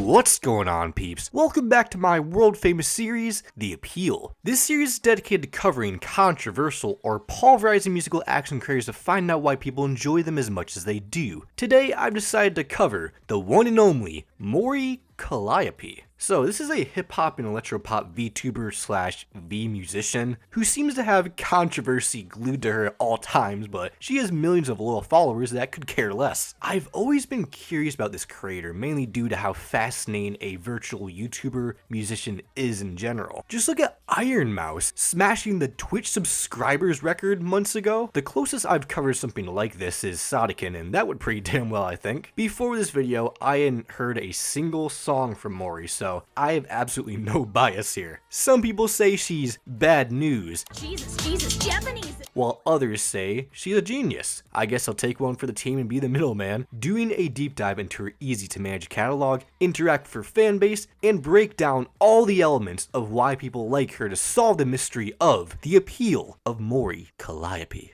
What's going on, peeps? Welcome back to my world famous series, The Appeal. This series is dedicated to covering controversial or polarizing musical acts and creators to find out why people enjoy them as much as they do. Today, I've decided to cover the one and only Mori Calliope. So this is a hip-hop and electropop VTuber slash V-musician who seems to have controversy glued to her at all times, but she has millions of loyal followers that could care less. I've always been curious about this creator, mainly due to how fascinating a virtual YouTuber musician is in general. Just look at Iron Mouse smashing the Twitch subscribers record months ago. The closest I've covered something like this is Sodikin, and that went pretty damn well, I think. Before this video, I hadn't heard a single song from Mori, so I have absolutely no bias here. Some people say she's bad news, Jesus, Japanese, while others say she's a genius. I guess I'll take one for the team and be the middleman, doing a deep dive into her easy to manage catalog, interact with her fan base, and break down all the elements of why people like her to solve the mystery of the appeal of Mori Calliope.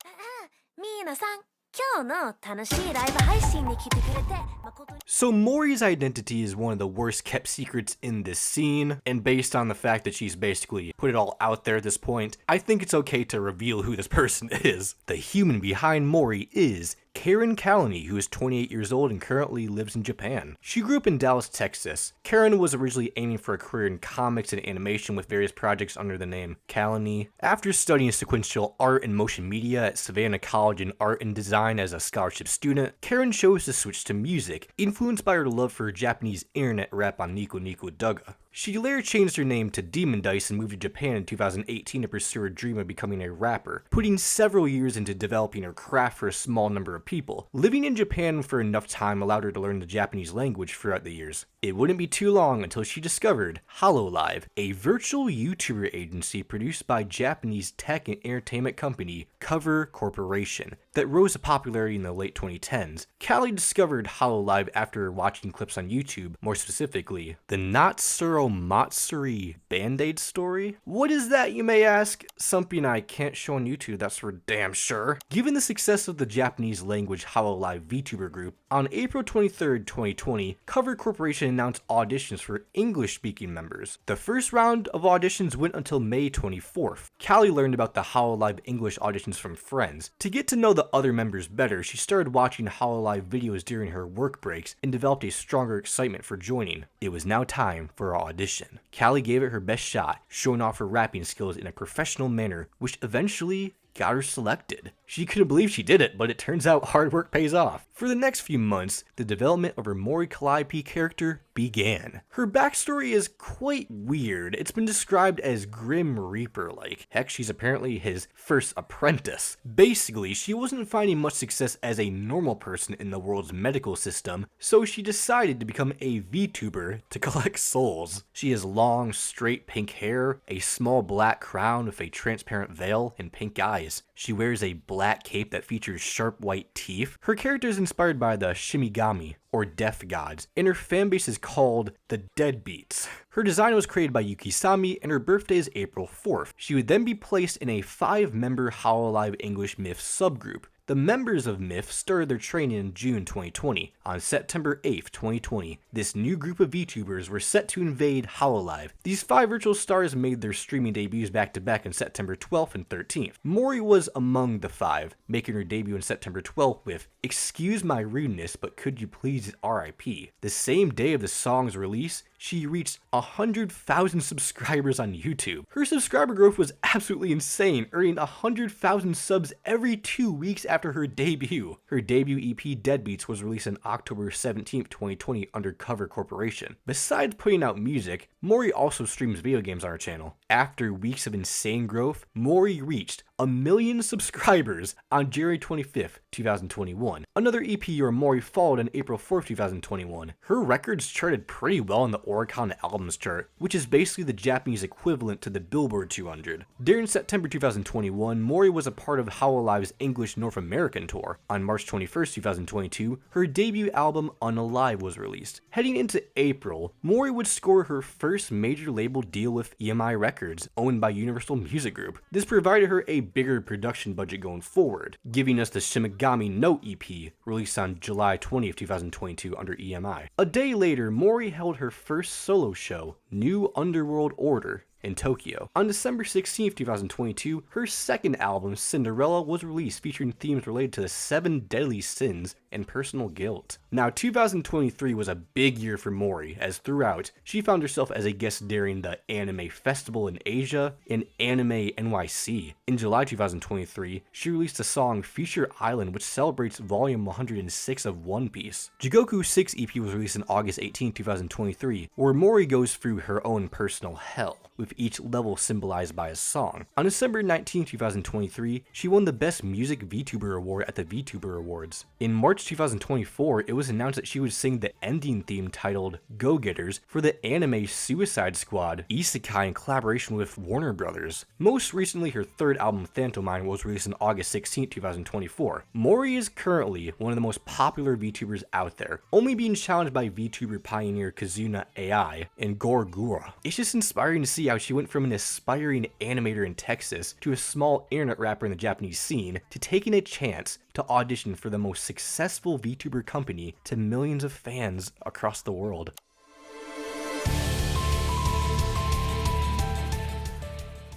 So Mori's identity is one of the worst kept secrets in this scene, and based on the fact that she's basically put it all out there at this point, I think it's okay to reveal who this person is. The human behind Mori is Karen Kalani, who is 28 years old and currently lives in Japan. She grew up in Dallas, Texas. Karen was originally aiming for a career in comics and animation with various projects under the name Kalani. After studying sequential art and motion media at Savannah College in art and design as a scholarship student, Karen chose to switch to music, influenced by her love for Japanese internet rap on Nico Nico Douga. She later changed her name to Demon Dice and moved to Japan in 2018 to pursue her dream of becoming a rapper, putting several years into developing her craft for a small number of people. Living in Japan for enough time allowed her to learn the Japanese language throughout the years. It wouldn't be too long until she discovered Hololive, a virtual YouTuber agency produced by Japanese tech and entertainment company Cover Corporation that rose to popularity in the late 2010s. Callie discovered Hololive after watching clips on YouTube, more specifically, the Natsuro Matsuri Band-Aid story? What is that, you may ask? Something I can't show on YouTube, that's for damn sure. Given the success of the Japanese language Hololive VTuber group, on April 23rd, 2020, Cover Corporation announced auditions for English-speaking members. The first round of auditions went until May 24th. Callie learned about the Hololive English auditions from friends. To get to know the other members better, she started watching Hololive videos during her work breaks and developed a stronger excitement for joining. It was now time for her audition. Callie gave it her best shot, showing off her rapping skills in a professional manner, which eventually got her selected. She couldn't believe she did it, but it turns out hard work pays off. For the next few months, the development of her Mori Calliope character began. Her backstory is quite weird. It's been described as Grim Reaper-like. Heck, she's apparently his first apprentice. Basically, she wasn't finding much success as a normal person in the world's medical system, so she decided to become a VTuber to collect souls. She has long, straight pink hair, a small black crown with a transparent veil, and pink eyes. She wears a black cape that features sharp white teeth. Her character is inspired by the Shimigami, or death gods, and her fanbase is called the Deadbeats. Her design was created by Yukisami, and her birthday is April 4th. She would then be placed in a 5-member Hololive English Myth subgroup. The members of Myth started their training in June 2020. On September 8th, 2020, this new group of VTubers were set to invade Hololive. These 5 virtual stars made their streaming debuts back-to-back on September 12th and 13th. Mori was among the 5, making her debut on September 12th with "Excuse my rudeness, but could you please RIP." The same day of the song's release, she reached 100,000 subscribers on YouTube. Her subscriber growth was absolutely insane, earning 100,000 subs every 2 weeks after her debut. Her debut EP Deadbeats was released on October 17th, 2020 under Cover Corporation. Besides putting out music, Mori also streams video games on her channel. After weeks of insane growth, Mori reached 1 million subscribers on January 25th, 2021. Another EP, Your Mori, followed on April 4th, 2021. Her records charted pretty well on the Oricon Albums Chart, which is basically the Japanese equivalent to the Billboard 200. During September 2021, Mori was a part of Hololive's English North American tour. On March 21st, 2022, her debut album UnAlive was released. Heading into April, Mori would score her first major label deal with EMI Records, owned by Universal Music Group. This provided her a bigger production budget going forward, giving us the Shimigami No EP, released on July 20th, 2022 under EMI. A day later, Mori held her first solo show, New Underworld Order, in Tokyo. On December 16th, 2022, her second album, Sinderella, was released, featuring themes related to the 7 deadly sins and personal guilt. Now, 2023 was a big year for Mori, as throughout, she found herself as a guest during the Anime Festival in Asia and Anime NYC. In July 2023, she released a song, Future Island, which celebrates volume 106 of One Piece. Jigoku 6 EP was released on August 18, 2023, where Mori goes through her own personal hell, with each level symbolized by a song. On December 19, 2023, she won the Best Music VTuber Award at the VTuber Awards. In March 2024, it was announced that she would sing the ending theme titled Go Getters for the anime Suicide Squad Isekai in collaboration with Warner Brothers. Most recently, her third album, Phantomime, was released on August 16, 2024. Mori is currently one of the most popular VTubers out there, only being challenged by VTuber pioneer Kazuna AI and Gorgura. It's just inspiring to see how she went from an aspiring animator in Texas to a small internet rapper in the Japanese scene to taking a chance to audition for the most successful VTuber company to millions of fans across the world.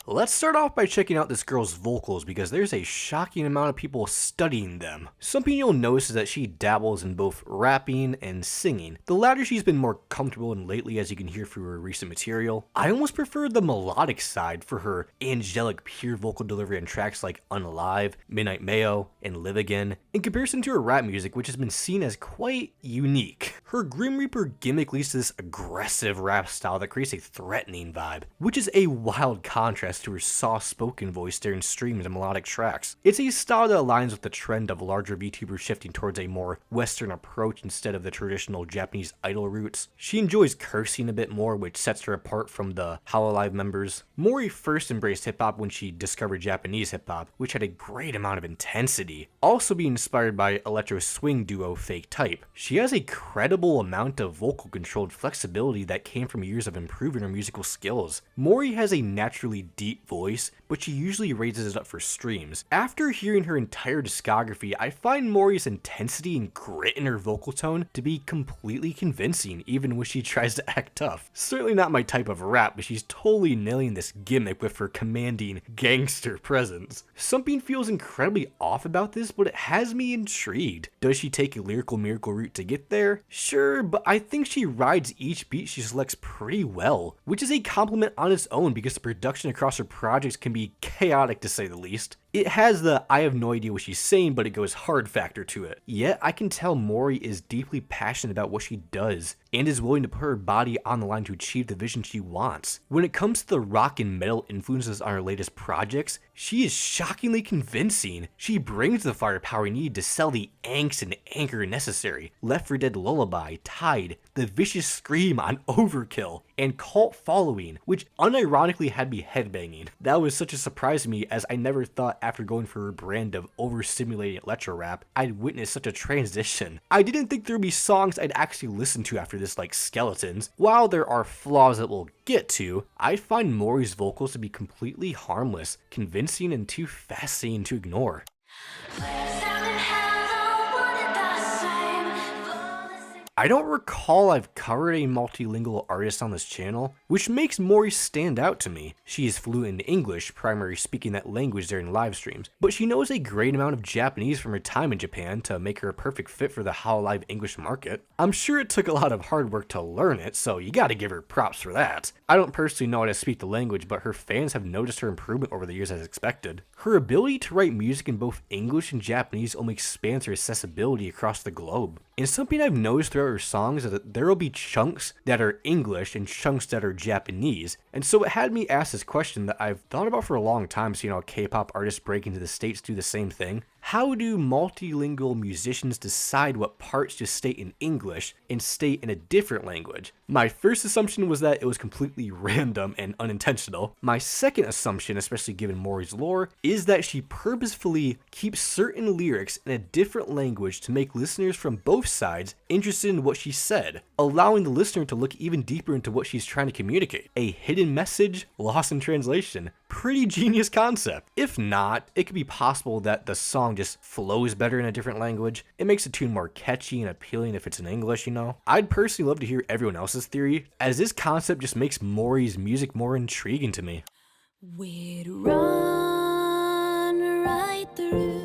Let's start off by checking out this girl's vocals because there's a shocking amount of people studying them. Something you'll notice is that she dabbles in both rapping and singing. The latter she's been more comfortable in lately, as you can hear through her recent material. I almost prefer the melodic side for her angelic pure vocal delivery on tracks like UnAlive, Midnight Mayo, and Live Again, in comparison to her rap music, which has been seen as quite unique. Her Grim Reaper gimmick leads to this aggressive rap style that creates a threatening vibe, which is a wild contrast to her soft-spoken voice during streams and melodic tracks. It's a style that aligns with the trend of larger VTubers shifting towards a more Western approach instead of the traditional Japanese idol roots. She enjoys cursing a bit more, which sets her apart from the Hololive members. Mori first embraced hip-hop when she discovered Japanese hip-hop, which had a great amount of intensity, also being inspired by electro swing duo Fake Type. She has a credible amount of vocal controlled flexibility that came from years of improving her musical skills. Mori has a naturally deep voice, but she usually raises it up for streams. After hearing her entire discography, I find Mori's intensity and grit in her vocal tone to be completely convincing, even when she tries to act tough. Certainly not my type of rap, but she's totally nailing this gimmick with her commanding gangster presence. Something feels incredibly off about this, but it has me intrigued. Does she take a lyrical miracle route to get there? Sure, but I think she rides each beat she selects pretty well, which is a compliment on its own because the production across her projects can be chaotic to say the least. It has the I have no idea what she's saying, but it goes hard factor to it. Yet I can tell Mori is deeply passionate about what she does and is willing to put her body on the line to achieve the vision she wants. When it comes to the rock and metal influences on her latest projects, she is shockingly convincing. She brings the firepower needed to sell the angst and anger necessary. Left 4 Dead Lullaby, Tide, the vicious scream on Overkill, and Cult Following, which unironically had me headbanging. That was such a surprise to me, as I never thought after going for her brand of overstimulating electro rap, I'd witness such a transition. I didn't think there would be songs I'd actually listen to after this, like Skeletons. While there are flaws that we'll get to, I find Mori's vocals to be completely harmless, convincing, and too fascinating to ignore. I don't recall I've covered a multilingual artist on this channel, which makes Mori stand out to me. She is fluent in English, primarily speaking that language during live streams, but she knows a great amount of Japanese from her time in Japan to make her a perfect fit for the Hololive English market. I'm sure it took a lot of hard work to learn it, so you gotta give her props for that. I don't personally know how to speak the language, but her fans have noticed her improvement over the years as expected. Her ability to write music in both English and Japanese only expands her accessibility across the globe. And something I've noticed throughout her songs is that there will be chunks that are English and chunks that are Japanese. And so it had me ask this question that I've thought about for a long time, seeing how K-pop artists break into the States do the same thing. How do multilingual musicians decide what parts to state in English and state in a different language? My first assumption was that it was completely random and unintentional. My second assumption, especially given Mori's lore, is that she purposefully keeps certain lyrics in a different language to make listeners from both sides interested in what she said, allowing the listener to look even deeper into what she's trying to communicate. A hidden message lost in translation. Pretty genius concept. If not, it could be possible that the song just flows better in a different language. It makes the tune more catchy and appealing if it's in English, you know? I'd personally love to hear everyone else's theory, as this concept just makes Mori's music more intriguing to me. We'd run right through.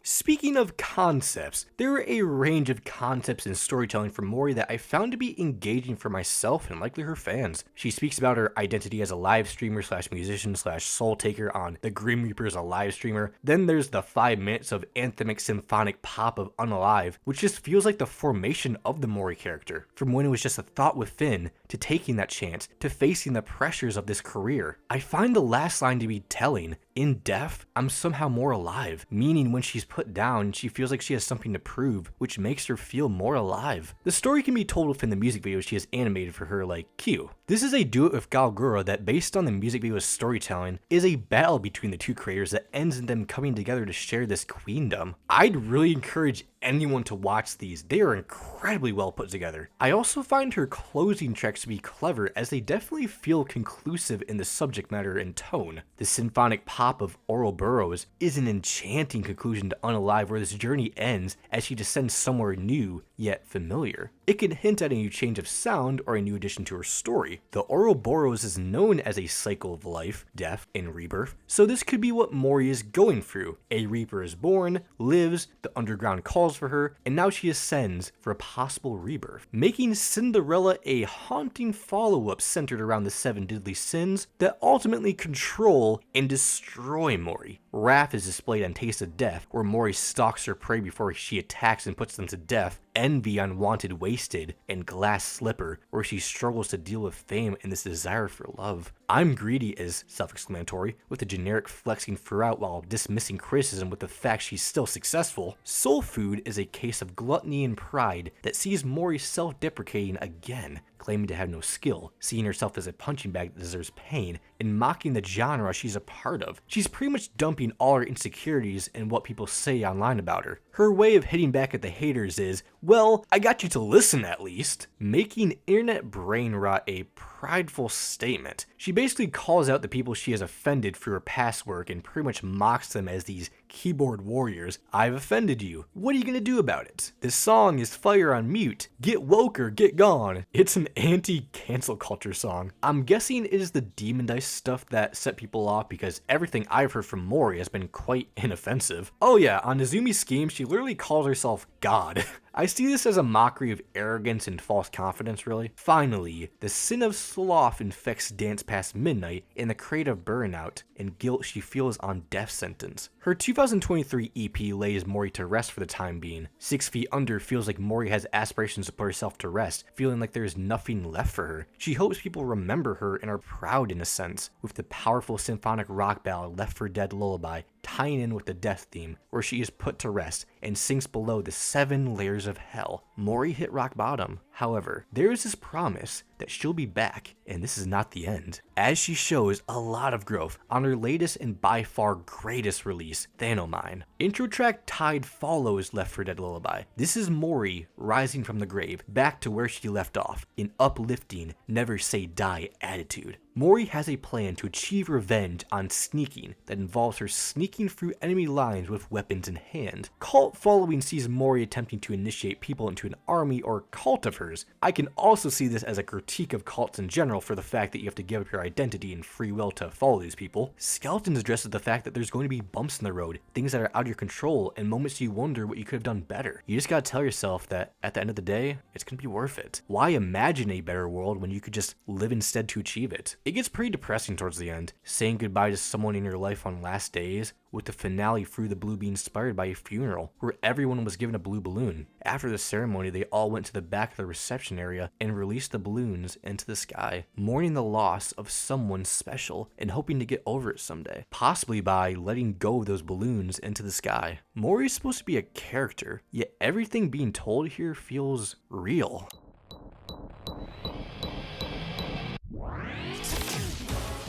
Speaking of concepts, there are a range of concepts in storytelling from Mori that I found to be engaging for myself and likely her fans. She speaks about her identity as a live streamer slash musician slash soul taker on The Grim Reaper as a live streamer. Then there's the 5 minutes of anthemic symphonic pop of UnAlive, which just feels like the formation of the Mori character, from when it was just a thought within, to taking that chance, to facing the pressures of this career. I find the last line to be telling. In death, I'm somehow more alive, meaning when she's put down, she feels like she has something to prove, which makes her feel more alive. The story can be told within the music video she has animated for her like Q. This is a duet with Galgura that, based on the music video's storytelling, is a battle between the two creators that ends in them coming together to share this queendom. I'd really encourage anyone to watch these. They are incredibly well put together. I also find her closing tracks to be clever, as they definitely feel conclusive in the subject matter and tone. The symphonic pop of Ouroboros is an enchanting conclusion to UnAlive, where this journey ends as she descends somewhere new yet familiar. It can hint at a new change of sound or a new addition to her story. The Ouroboros is known as a cycle of life, death, and rebirth, so this could be what Mori is going through. A reaper is born, lives, the underground calls for her, and now she ascends for a possible rebirth, making Sinderella a haunting follow-up centered around the 7 deadly sins that ultimately control and destroy Mori. Wrath is displayed on Taste of Death, where Mori stalks her prey before she attacks and puts them to death. Envy on Wanted Wasted, and Glass Slipper, where she struggles to deal with fame and this desire for love. I'm Greedy is self-explanatory, with the generic flexing throughout while dismissing criticism with the fact she's still successful. Soul Food is a case of gluttony and pride that sees Mori self-deprecating again, claiming to have no skill, seeing herself as a punching bag that deserves pain, and mocking the genre she's a part of. She's pretty much dumping all her insecurities and what people say online about her. Her way of hitting back at the haters is, well, I got you to listen at least, making internet brain rot a prideful statement. She basically calls out the people she has offended through her past work and pretty much mocks them as these keyboard warriors. I've offended you. What are you gonna do about it? This song is fire on mute. Get woke or get gone. It's an anti-cancel culture song. I'm guessing it is the Demon Dice stuff that set people off, because everything I've heard from Mori has been quite inoffensive. Oh yeah, on Nezumi's scheme, she literally calls herself God. I see this as a mockery of arrogance and false confidence, really. Finally, the sin of sloth infects Dance Past Midnight and the creative burnout and guilt she feels on death sentence. Her 2023 EP lays Mori to rest for the time being. 6 Feet Under feels like Mori has aspirations to put herself to rest, feeling like there is nothing left for her. She hopes people remember her and are proud in a sense, with the powerful symphonic rock ballad Left for Dead Lullaby tying in with the death theme, where she is put to rest and sinks below the 7 layers of hell. Mori hit rock bottom. However, there is this promise that she'll be back, and this is not the end, as she shows a lot of growth on her latest and by far greatest release, Phantomime. Intro track Tide follows Left for Dead Lullaby. This is Mori rising from the grave, back to where she left off, an uplifting, never say die attitude. Mori has a plan to achieve revenge on sneaking that involves her sneaking through enemy lines with weapons in hand. Cult following sees Mori attempting to initiate people into an army or cult of hers. I can also see this as a critique of cults in general for the fact that you have to give up your identity and free will to follow these people. Skeletons addresses the fact that there's going to be bumps in the road, things that are out of your control, and moments you wonder what you could have done better. You just gotta tell yourself that at the end of the day, it's gonna be worth it. Why imagine a better world when you could just live instead to achieve it? It gets pretty depressing towards the end, saying goodbye to someone in your life on last days, with the finale through the blue being inspired by a funeral where everyone was given a blue balloon. After the ceremony, they all went to the back of the reception area and released the balloons into the sky, mourning the loss of someone special and hoping to get over it someday, possibly by letting go of those balloons into the sky. Mori is supposed to be a character, yet everything being told here feels real.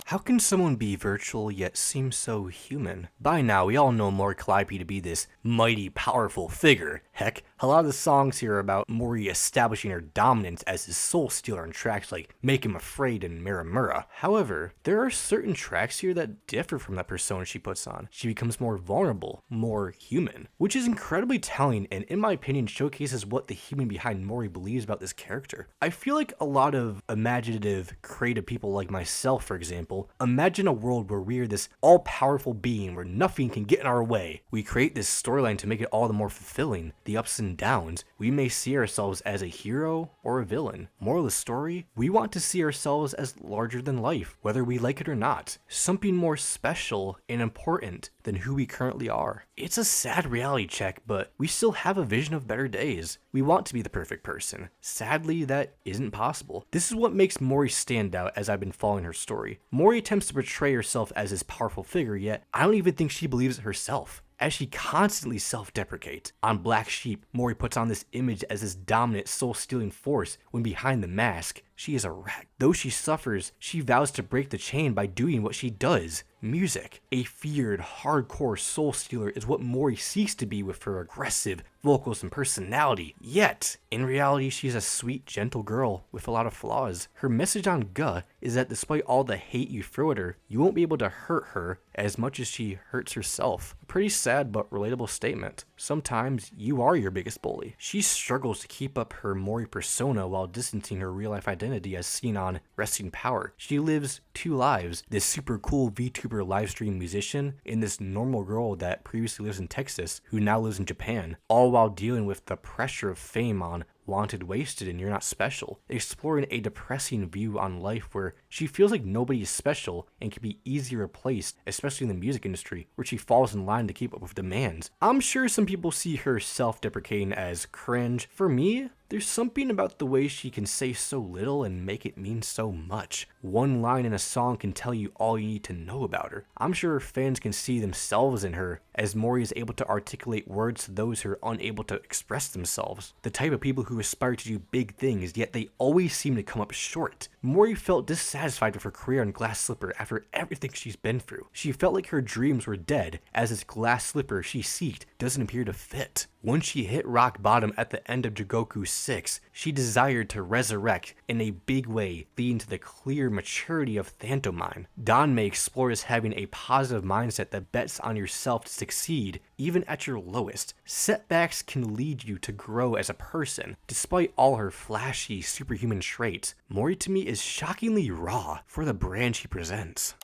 How can someone be virtual yet seem so human? By now, we all know Mori Calliope to be this mighty, powerful figure. Heck, a lot of the songs here are about Mori establishing her dominance as his soul stealer on tracks like Make Him Afraid and Muramura. However, there are certain tracks here that differ from that persona she puts on. She becomes more vulnerable, more human, which is incredibly telling and in my opinion showcases what the human behind Mori believes about this character. I feel like a lot of imaginative, creative people like myself, for example, imagine a world where we're this all-powerful being where nothing can get in our way. We create this storyline to make it all the more fulfilling. The ups and downs, we may see ourselves as a hero or a villain. Moral of the story, we want to see ourselves as larger than life, whether we like it or not. Something more special and important than who we currently are. It's a sad reality check, but we still have a vision of better days. We want to be the perfect person. Sadly, that isn't possible. This is what makes Mori stand out as I've been following her story. Mori attempts to portray herself as this powerful figure, yet I don't even think she believes it herself, as she constantly self-deprecates. On Black Sheep, Mori puts on this image as this dominant soul-stealing force when behind the mask, she is a wreck. Though she suffers, she vows to break the chain by doing what she does. Music. A feared, hardcore soul stealer is what Mori seeks to be with her aggressive vocals and personality. Yet, in reality, she's a sweet, gentle girl with a lot of flaws. Her message on Ga is that despite all the hate you throw at her, you won't be able to hurt her as much as she hurts herself. A pretty sad but relatable statement. Sometimes you are your biggest bully. She struggles to keep up her Mori persona while distancing her real-life identity as seen on Resting Power. She lives two lives, this super cool VTuber livestream musician and this normal girl that previously lives in Texas who now lives in Japan, all while dealing with the pressure of fame on Wanted, Wasted, and You're Not Special, exploring a depressing view on life where she feels like nobody is special and can be easily replaced, especially in the music industry, where she falls in line to keep up with demands. I'm sure some people see her self-deprecating as cringe. For me, there's something about the way she can say so little and make it mean so much. One line in a song can tell you all you need to know about her. I'm sure fans can see themselves in her, as Mori is able to articulate words to those who are unable to express themselves. The type of people who aspire to do big things, yet they always seem to come up short. Mori felt dissatisfied with her career on Glass Slipper after everything she's been through. She felt like her dreams were dead, as this glass slipper she seeked doesn't appear to fit. Once she hit rock bottom at the end of Jigoku 6, she desired to resurrect in a big way, leading to the clear maturity of Phantomime. Danmei explores having a positive mindset that bets on yourself to succeed even at your lowest. Setbacks can lead you to grow as a person. Despite all her flashy, superhuman traits, Mori to me is shockingly raw for the brand she presents.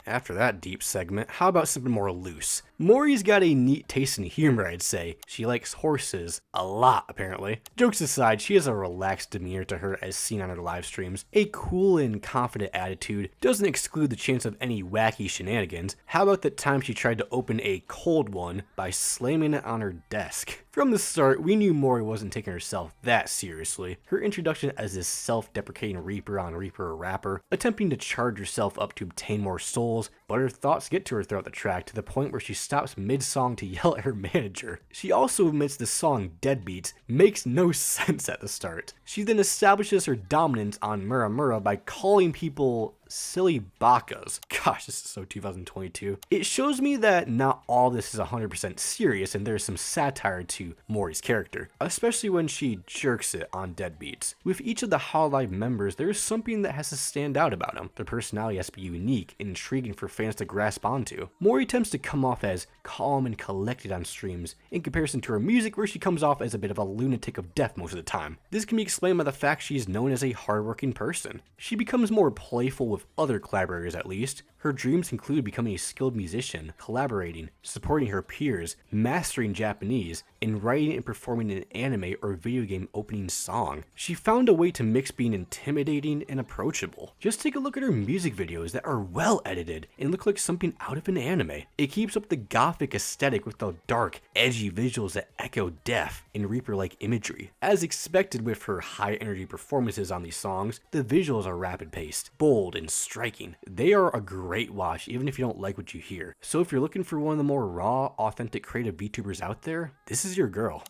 After that deep segment, how about something more loose? Mori's got a neat taste in humor, I'd say. She likes horses a lot, apparently. Jokes aside, she has a relaxed demeanor to her as seen on her live streams. A cool and confident attitude doesn't exclude the chance of any wacky shenanigans. How about the time she tried to open a cold one by slamming it on her desk? From the start, we knew Mori wasn't taking herself that seriously. Her introduction as this self-deprecating Reaper on Reaper rapper, attempting to charge herself up to obtain more souls, but her thoughts get to her throughout the track to the point where she stops mid-song to yell at her manager. She also admits the song Deadbeats makes no sense at the start. She then establishes her dominance on Muramura by calling people silly bakas. Gosh, this is so 2022. It shows me that not all this is 100% serious and there's some satire to Mori's character, especially when she jerks it on Deadbeats. With each of the Hololive members, there is something that has to stand out about them. Their personality has to be unique and intriguing for fans to grasp onto. Mori tends to come off as calm and collected on streams, in comparison to her music where she comes off as a bit of a lunatic of death most of the time. This can be explained by the fact she is known as a hardworking person. She becomes more playful with other collaborators at least, Her dreams include becoming a skilled musician, collaborating, supporting her peers, mastering Japanese, and writing and performing an anime or video game opening song. She found a way to mix being intimidating and approachable. Just take a look at her music videos that are well edited and look like something out of an anime. It keeps up the gothic aesthetic with the dark, edgy visuals that echo death and Reaper-like imagery. As expected with her high energy performances on these songs, the visuals are rapid paced, bold, and striking. They are a great watch even if you don't like what you hear. So if you're looking for one of the more raw, authentic creative VTubers out there, this is your girl.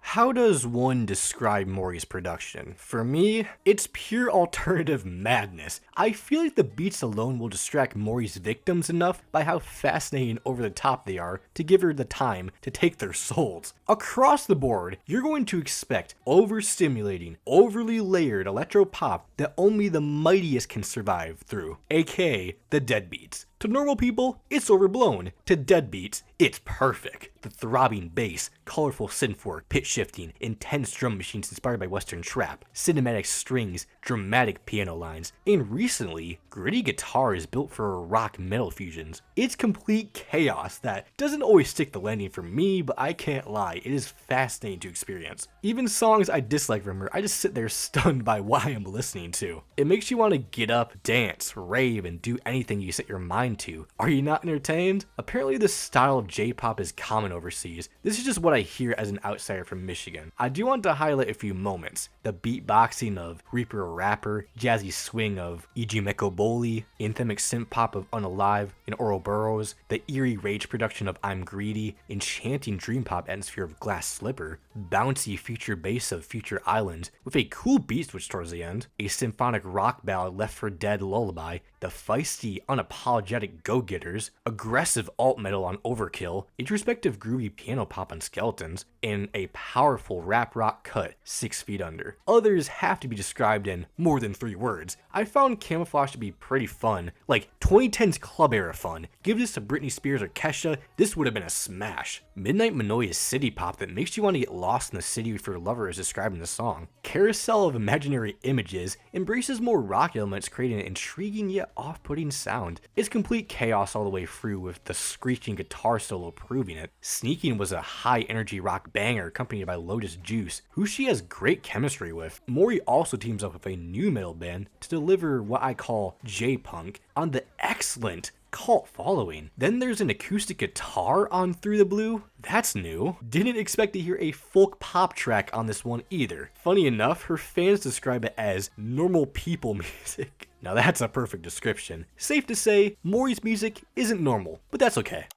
How does one describe Mori's production? For me, it's pure alternative madness. I feel like the beats alone will distract Mori's victims enough by how fascinating and over the top they are to give her the time to take their souls. Across the board, you're going to expect overstimulating, overly layered electropop that only the mightiest can survive through, aka the deadbeats. To normal people, it's overblown. To deadbeats, it's perfect. The throbbing bass, colorful synthwork, pitch shifting, intense drum machines inspired by Western trap, cinematic strings, dramatic piano lines, and recently, gritty guitars built for rock metal fusions. It's complete chaos that doesn't always stick the landing for me, but I can't lie, it is fascinating to experience. Even songs I dislike from her, I just sit there stunned by what I am listening to. It makes you want to get up, dance, rave, and do anything you set your mind to. Are you not entertained? Apparently this style of J-pop is common overseas. This is just what I hear as an outsider from Michigan. I do want to highlight a few moments. The beatboxing of Reaper Rapper, jazzy swing of Ijimeko Boli, anthemic synth pop of UnAlive and Ouroboros, the eerie rage production of I'm Greedy, enchanting dream pop atmosphere of Glass Slipper, bouncy future bass of Future Island, with a cool beat switch towards the end, a symphonic rock ballad Left for Dead lullaby, the feisty, unapologetic go-getters, aggressive alt metal on Overkill, introspective groovy piano pop on Skeletons, and a powerful rap rock cut 6 feet under. Others have to be described in more than 3 words. I found Camouflage to be pretty fun, like 2010's club era fun. Give this to Britney Spears or Kesha, this would have been a smash. Midnight Manoia city pop that makes you want to get lost in the city with your lover as described in the song. Carousel of imaginary images embraces more rock elements, creating an intriguing yet off-putting sound. It's complete chaos all the way through, with the screeching guitar solo proving it. Sneaking was a high energy rock banger accompanied by Lotus Juice, who she has great chemistry with. Mori also teams up with a new metal band to deliver what I call J-punk on the excellent cult following. Then there's an acoustic guitar on Through the Blue. That's new. Didn't expect to hear a folk pop track on this one either. Funny enough, her fans describe it as normal people music. Now that's a perfect description. Safe to say, Mori's music isn't normal, but that's okay.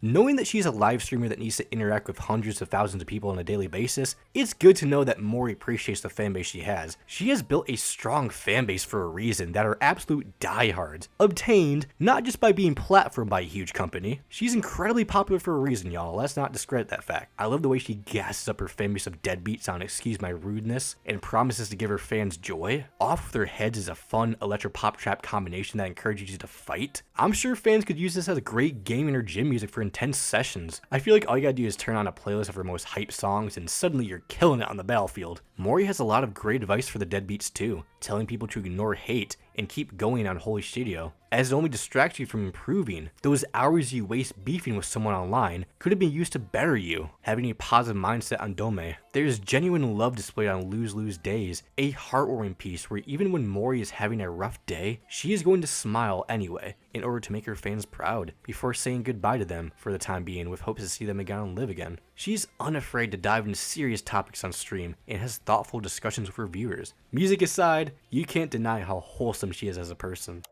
Knowing that she's a live streamer that needs to interact with hundreds of thousands of people on a daily basis, it's good to know that Mori appreciates the fanbase she has. She has built a strong fanbase for a reason that are absolute diehards, obtained not just by being platformed by a huge company. She's incredibly popular for a reason, y'all. Let's not discredit that fact. I love the way she gasses up her fanbase of deadbeats on Excuse My Rudeness and promises to give her fans joy. Off with Their Heads is a fun electro-pop trap combination that encourages you to fight. I'm sure fans could use this as a great gaming or gym music for intense sessions. I feel like all you gotta do is turn on a playlist of her most hype songs and suddenly you're killing it on the battlefield. Mori has a lot of great advice for the deadbeats too, telling people to ignore hate and keep going on Holy Studio, as it only distracts you from improving. Those hours you waste beefing with someone online could have been used to better you, having a positive mindset on Dome. There's genuine love displayed on Lose Lose Days, a heartwarming piece where even when Mori is having a rough day, she is going to smile anyway, in order to make her fans proud, before saying goodbye to them for the time being with hopes to see them again and live again. She's unafraid to dive into serious topics on stream and has thoughtful discussions with her viewers. Music aside, you can't deny how wholesome she is as a person.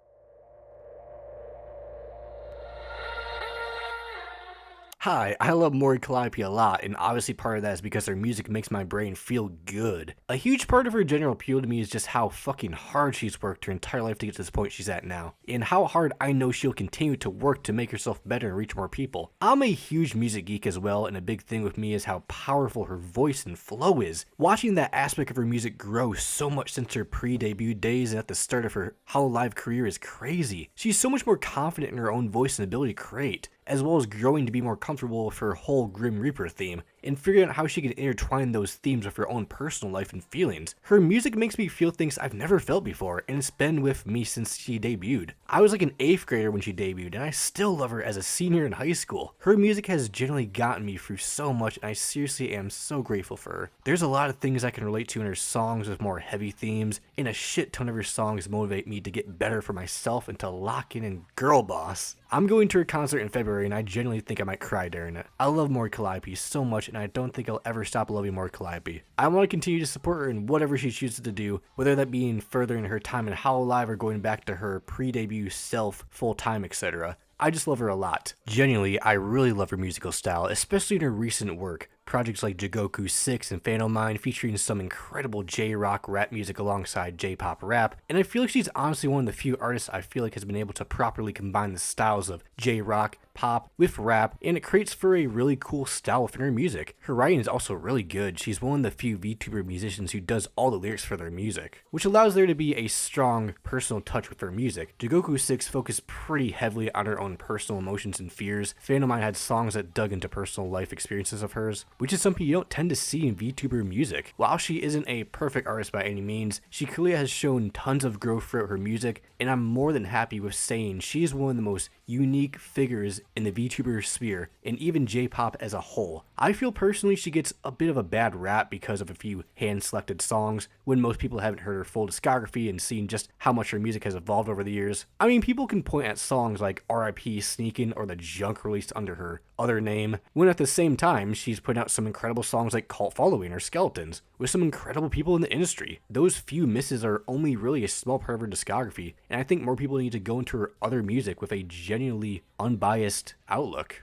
Hi, I love Mori Calliope a lot, and obviously part of that is because her music makes my brain feel good. A huge part of her general appeal to me is just how fucking hard she's worked her entire life to get to this point she's at now, and how hard I know she'll continue to work to make herself better and reach more people. I'm a huge music geek as well, and a big thing with me is how powerful her voice and flow is. Watching that aspect of her music grow so much since her pre-debut days and at the start of her Hololive career is crazy. She's so much more confident in her own voice and ability to create, as well as growing to be more comfortable with her whole Grim Reaper theme. and figuring out how she can intertwine those themes with her own personal life and feelings. Her music makes me feel things I've never felt before, and it's been with me since she debuted. I was like an 8th grader when she debuted, and I still love her as a senior in high school. Her music has generally gotten me through so much, and I seriously am so grateful for her. There's a lot of things I can relate to in her songs with more heavy themes, and a shit ton of her songs motivate me to get better for myself and to lock in and girl boss. I'm going to her concert in February, and I genuinely think I might cry during it. I love Mori Calliope so much, and I don't think I'll ever stop loving Mori Calliope. I want to continue to support her in whatever she chooses to do, whether that being furthering her time in Hololive or going back to her pre-debut self, full-time, etc. I just love her a lot. Genuinely, I really love her musical style, especially in her recent work. Projects like Jigoku 6 and Phantomime featuring some incredible J-rock rap music alongside J-pop rap, and I feel like she's honestly one of the few artists I feel like has been able to properly combine the styles of J-rock, pop, with rap, and it creates for a really cool style within her music. Her writing is also really good. She's one of the few VTuber musicians who does all the lyrics for their music, which allows there to be a strong personal touch with her music. Jigoku 6 focused pretty heavily on her own personal emotions and fears. Phantomime had songs that dug into personal life experiences of hers, which is something you don't tend to see in VTuber music. While she isn't a perfect artist by any means, she clearly has shown tons of growth throughout her music, and I'm more than happy with saying she is one of the most unique figures in the VTuber sphere, and even J-pop as a whole. I feel personally she gets a bit of a bad rap because of a few hand-selected songs, when most people haven't heard her full discography and seen just how much her music has evolved over the years. I mean, people can point at songs like RIP Sneakin' or the junk released under her other name, when at the same time she's putting out some incredible songs like Cult Following or Skeletons, with some incredible people in the industry. Those few misses are only really a small part of her discography, and I think more people need to go into her other music with a genuinely unbiased outlook.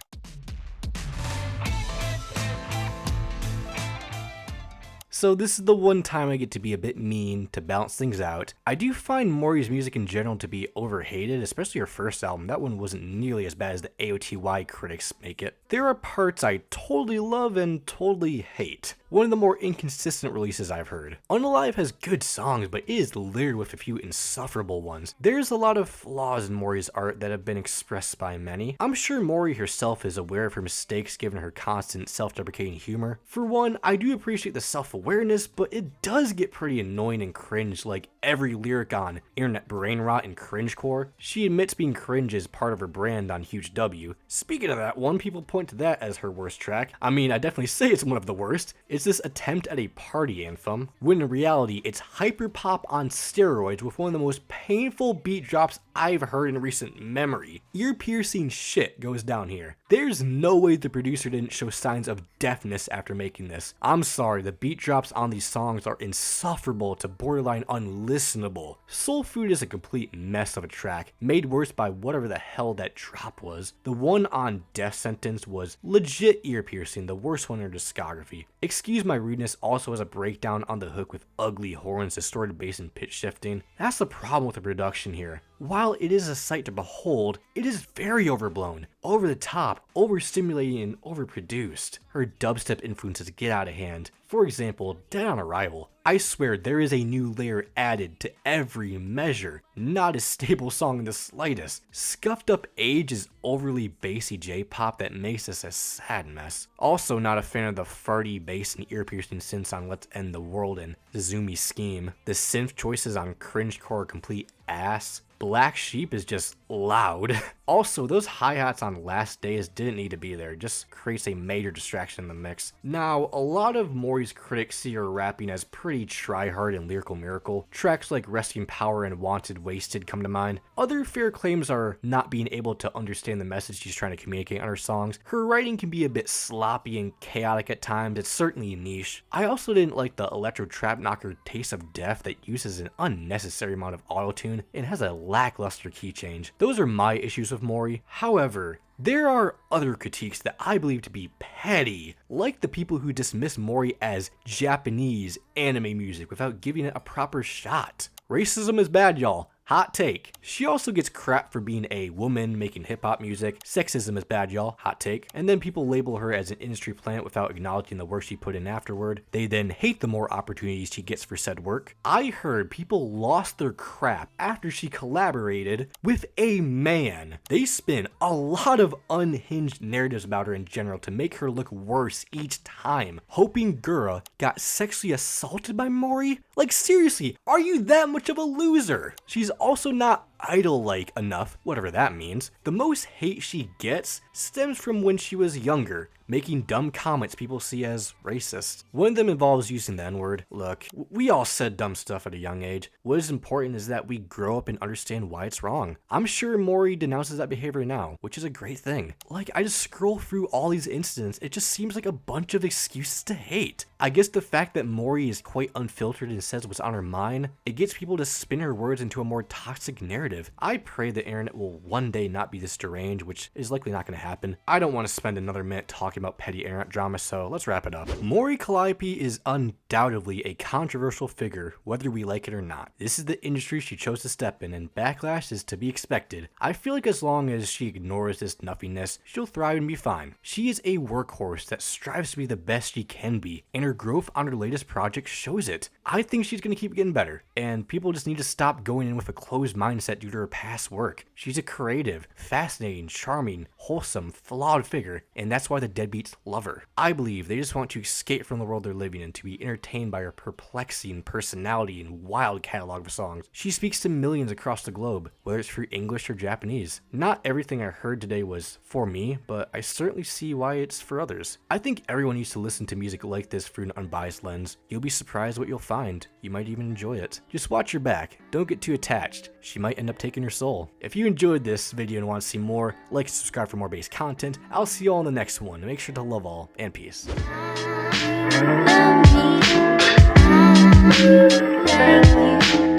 So this is the one time I get to be a bit mean to balance things out. I do find Mori's music in general to be overhated, especially her first album. That one wasn't nearly as bad as the AOTY critics make it. There are parts I totally love and totally hate. One of the more inconsistent releases I've heard. UnAlive has good songs, but it is littered with a few insufferable ones. There's a lot of flaws in Mori's art that have been expressed by many. I'm sure Mori herself is aware of her mistakes given her constant self-deprecating humor. For one, I do appreciate the self-awareness, but it does get pretty annoying and cringe like every lyric on Internet Brain Rot and Cringecore. She admits being cringe is part of her brand on Huge W. Speaking of that one, people point to that as her worst track. I mean, I definitely say it's one of the worst. It's this attempt at a party anthem, when in reality it's hyperpop on steroids with one of the most painful beat drops I've heard in recent memory. Ear-piercing shit goes down here. There's no way the producer didn't show signs of deafness after making this. I'm sorry, the beat drops on these songs are insufferable to borderline unlistenable. Soul Food is a complete mess of a track, made worse by whatever the hell that drop was. The one on Death Sentence was legit ear-piercing, the worst one in her discography. Excuse My Rudeness also has a breakdown on the hook with ugly horns, distorted bass, and pitch shifting. That's the problem with the production here. While it is a sight to behold, it is very overblown, over the top, overstimulating, and overproduced. Her dubstep influences get out of hand. For example, Dead on Arrival. I swear there is a new layer added to every measure. Not a stable song in the slightest. Scuffed Up Age is overly bassy J-pop that makes this a sad mess. Also not a fan of the farty bass and ear-piercing synths on Let's End the World and Zoomy Scheme. The synth choices on Cringecore are complete ass. Black Sheep is just loud. Also, those hi-hats on Last Days didn't need to be there, just creates a major distraction in the mix. Now, a lot of Mori's critics see her rapping as pretty try-hard and lyrical miracle. Tracks like Resting Power and Wanted Wasted come to mind. Other fair claims are not being able to understand the message she's trying to communicate on her songs. Her writing can be a bit sloppy and chaotic at times, it's certainly niche. I also didn't like the electro trap knocker Taste of Death that uses an unnecessary amount of autotune and has a lackluster key change. Those are my issues with Mori. However, there are other critiques that I believe to be petty, like the people who dismiss Mori as Japanese anime music without giving it a proper shot. Racism is bad, y'all. Hot take. She also gets crap for being a woman making hip-hop music. Sexism is bad, y'all. Hot take. And then people label her as an industry plant without acknowledging the work she put in afterward. They then hate the more opportunities she gets for said work. I heard people lost their crap after she collaborated with a man. They spin a lot of unhinged narratives about her in general to make her look worse each time. Hoping Gura got sexually assaulted by Mori? Like seriously, are you that much of a loser? She's also not idol-like enough, whatever that means. The most hate she gets stems from when she was younger, making dumb comments people see as racist. One of them involves using the N-word. Look, we all said dumb stuff at a young age. What is important is that we grow up and understand why it's wrong. I'm sure Mori denounces that behavior now, which is a great thing. Like, I just scroll through all these incidents, it just seems like a bunch of excuses to hate. I guess the fact that Mori is quite unfiltered and says what's on her mind, it gets people to spin her words into a more toxic narrative. I pray the internet will one day not be this deranged, which is likely not going to happen. I don't want to spend another minute talking about petty internet drama, so let's wrap it up. Mori Calliope is undoubtedly a controversial figure, whether we like it or not. This is the industry she chose to step in, and backlash is to be expected. I feel like as long as she ignores this nothingness, she'll thrive and be fine. She is a workhorse that strives to be the best she can be, and her growth on her latest project shows it. I think she's going to keep getting better, and people just need to stop going in with a closed mindset due to her past work. She's a creative, fascinating, charming, wholesome, flawed figure, and that's why the deadbeats love her. I believe they just want to escape from the world they're living in to be entertained by her perplexing personality and wild catalog of songs. She speaks to millions across the globe, whether it's through English or Japanese. Not everything I heard today was for me, but I certainly see why it's for others. I think everyone needs to listen to music like this through an unbiased lens. You'll be surprised what you'll find. You might even enjoy it. Just watch your back. Don't get too attached. She might end up taking your soul. If you enjoyed this video and want to see more, like and subscribe for more base content. I'll see you all in the next one. Make sure to love all, and peace. Love me, I love you.